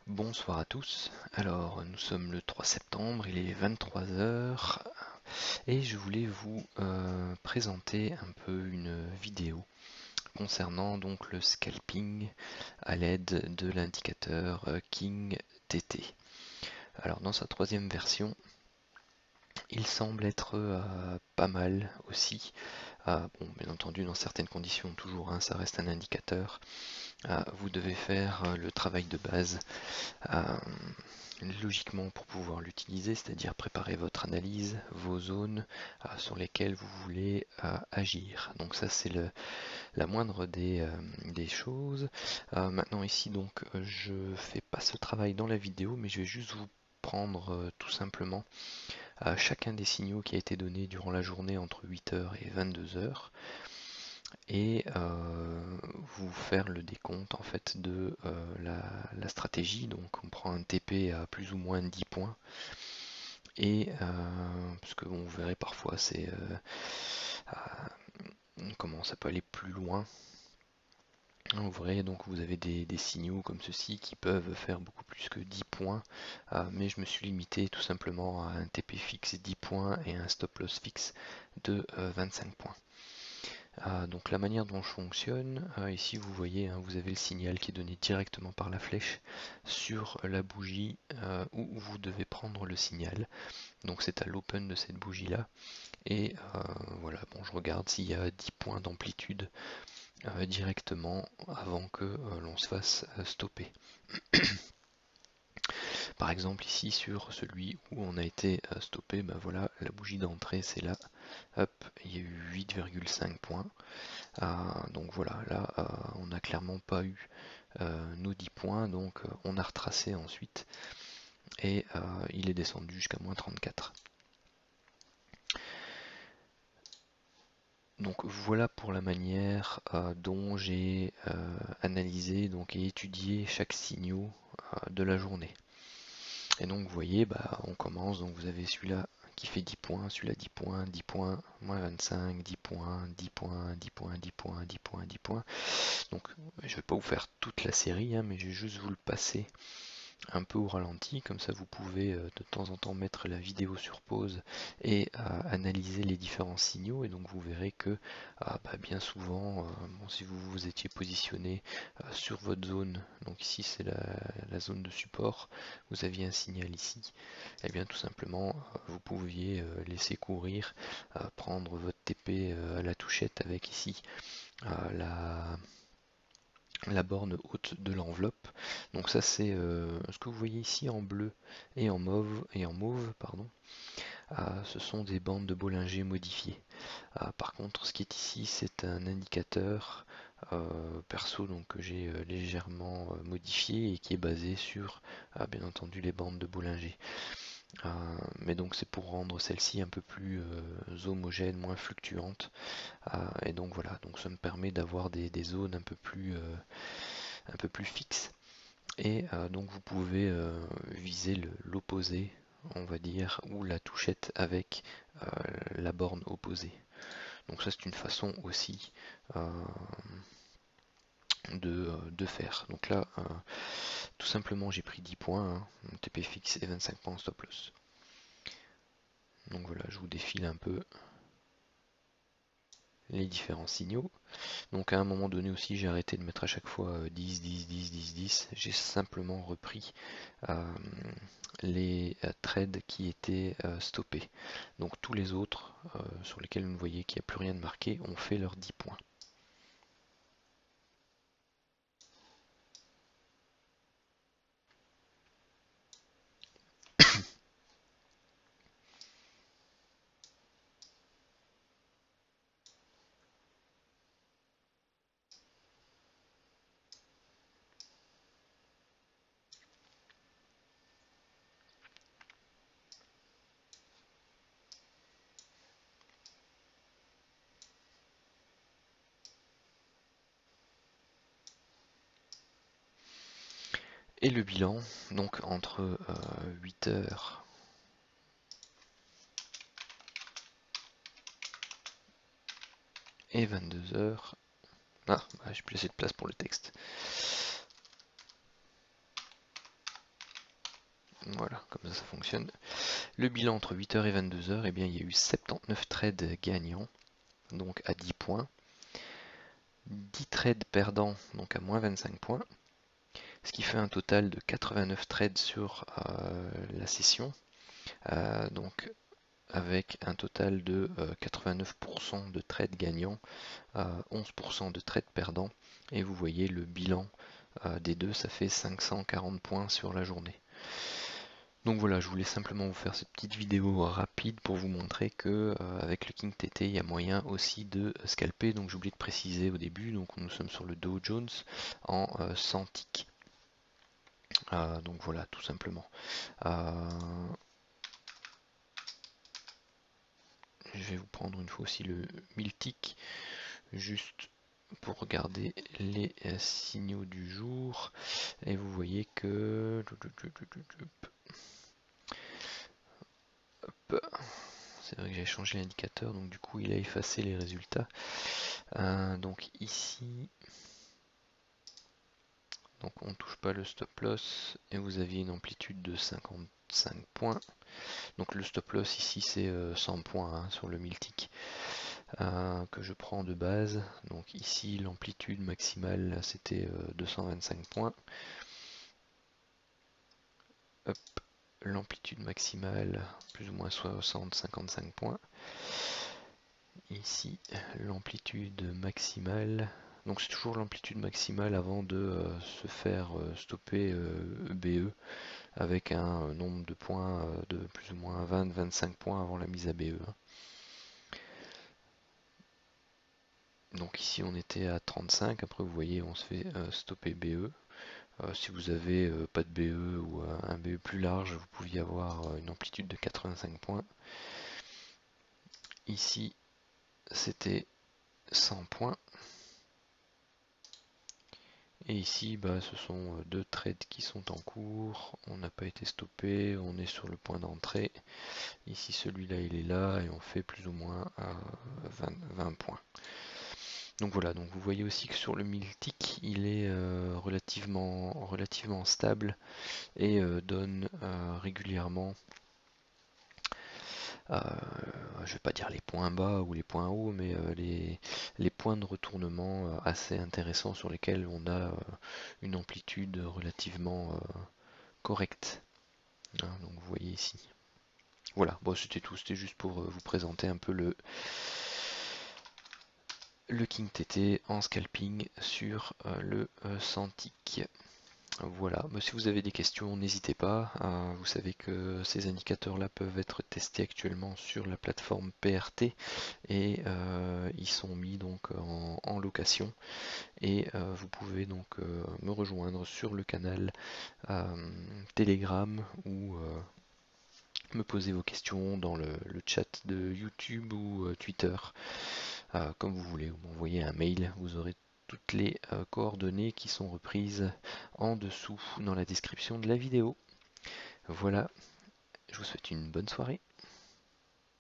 Bonsoir à tous. Alors, nous sommes le 3 septembre, il est 23 heures et je voulais vous présenter un peu une vidéo concernant donc le scalping à l'aide de l'indicateur King TT. Alors, dans sa troisième version, il semble être pas mal aussi. Bon, bien entendu, dans certaines conditions, toujours, hein, ça reste un indicateur. Vous devez faire le travail de base logiquement pour pouvoir l'utiliser, c'est-à-dire préparer votre analyse, vos zones sur lesquelles vous voulez agir. Donc ça c'est la moindre des choses. Maintenant ici donc je fais pas ce travail dans la vidéo, mais je vais juste vous prendre tout simplement chacun des signaux qui a été donné durant la journée entre 8h et 22h et vous faire le décompte en fait de la stratégie. Donc on prend un TP à plus ou moins 10 points et parce que bon, vous verrez parfois c'est comment ça peut aller plus loin. Vous verrez donc vous avez des signaux comme ceci qui peuvent faire beaucoup plus que 10 points, mais je me suis limité tout simplement à un TP fixe 10 points et un stop loss fixe de 25 points. Donc la manière dont je fonctionne, ici vous voyez, hein, vous avez le signal qui est donné directement par la flèche sur la bougie où vous devez prendre le signal. Donc c'est à l'open de cette bougie là. Et voilà, bon, je regarde s'il y a 10 points d'amplitude directement avant que l'on se fasse stopper. Par exemple ici sur celui où on a été stoppé, ben voilà, la bougie d'entrée c'est là, hop, il y a eu 8,5 points. Donc voilà, là on n'a clairement pas eu nos 10 points, donc on a retracé ensuite et il est descendu jusqu'à moins 34. Donc voilà pour la manière dont j'ai analysé donc, et étudié chaque signal de la journée. Et donc vous voyez, bah, on commence, donc vous avez celui-là qui fait 10 points, celui-là 10 points, 10 points, moins 25, 10 points, 10 points, 10 points, 10 points, 10 points, 10 points. Donc je ne vais pas vous faire toute la série, hein, mais je vais juste vous le passer un peu au ralenti, comme ça vous pouvez de temps en temps mettre la vidéo sur pause et analyser les différents signaux, et donc vous verrez que bah, bien souvent, bon, si vous vous étiez positionné sur votre zone, donc ici c'est la zone de support, vous aviez un signal ici, et bien tout simplement vous pouviez laisser courir, prendre votre TP à la touchette avec ici la borne haute de l'enveloppe. Donc ça c'est ce que vous voyez ici en bleu et en mauve, pardon. Ce sont des bandes de Bollinger modifiées. Par contre ce qui est ici c'est un indicateur perso donc que j'ai légèrement modifié et qui est basé sur bien entendu les bandes de Bollinger. Mais donc c'est pour rendre celle-ci un peu plus homogène, moins fluctuante. Et donc voilà, donc ça me permet d'avoir des zones un peu plus fixes. Et donc vous pouvez viser l'opposé, on va dire, ou la touchette avec la borne opposée. Donc ça c'est une façon aussi de faire. Donc là, tout simplement j'ai pris 10 points, hein, TP fixe et 25 points en stop loss. Donc voilà, je vous défile un peu les différents signaux. Donc à un moment donné aussi, j'ai arrêté de mettre à chaque fois 10, 10, 10, 10, 10. J'ai simplement repris les trades qui étaient stoppés. Donc tous les autres sur lesquels vous voyez qu'il n'y a plus rien de marqué ont fait leurs 10 points. Et le bilan, donc entre 8h et 22h. Ah, j'ai plus assez de place pour le texte. Voilà, comme ça fonctionne. Le bilan entre 8h et 22h, eh bien, il y a eu 79 trades gagnants, donc à 10 points. 10 trades perdants, donc à moins 25 points. Ce qui fait un total de 89 trades sur la session. Donc avec un total de 89% de trades gagnants, 11% de trades perdants. Et vous voyez le bilan des deux, ça fait 540 points sur la journée. Donc voilà, je voulais simplement vous faire cette petite vidéo rapide pour vous montrer que avec le King TT, il y a moyen aussi de scalper. Donc j'ai oublié de préciser au début, donc nous sommes sur le Dow Jones en 100 ticks. Donc voilà, tout simplement. Je vais vous prendre une fois aussi le 1000 ticks, juste pour regarder les signaux du jour. Et vous voyez que... C'est vrai que j'ai changé l'indicateur, donc du coup il a effacé les résultats. Donc ici, donc on ne touche pas le stop loss et vous aviez une amplitude de 55 points. Donc le stop loss ici c'est 100 points hein, sur le 1000 ticks que je prends de base. Donc ici l'amplitude maximale c'était 225 points. L'amplitude maximale plus ou moins 60-55 points. Ici l'amplitude maximale. Donc c'est toujours l'amplitude maximale avant de se faire stopper BE avec un nombre de points de plus ou moins 20-25 points avant la mise à BE. Donc ici on était à 35, après vous voyez on se fait stopper BE. Si vous avez pas de BE ou un BE plus large, vous pouviez avoir une amplitude de 85 points. Ici c'était 100 points. Et ici, bah, ce sont deux trades qui sont en cours. On n'a pas été stoppé, on est sur le point d'entrée. Ici, celui-là, il est là et on fait plus ou moins 20 points. Donc voilà, donc vous voyez aussi que sur le 1000 ticks, il est relativement stable et donne régulièrement, je vais pas dire les points bas ou les points hauts, mais les points de retournement assez intéressants sur lesquels on a une amplitude relativement correcte. Hein, donc vous voyez ici. Voilà, bon, c'était tout, c'était juste pour vous présenter un peu le King TT en scalping sur le 100 tick. Voilà, mais si vous avez des questions, n'hésitez pas. Vous savez que ces indicateurs-là peuvent être testés actuellement sur la plateforme PRT et ils sont mis donc en location. Et vous pouvez donc me rejoindre sur le canal Telegram ou me poser vos questions dans le chat de YouTube ou Twitter, comme vous voulez, ou m'envoyer un mail, vous aurez toutes les coordonnées qui sont reprises en dessous dans la description de la vidéo. Voilà, je vous souhaite une bonne soirée.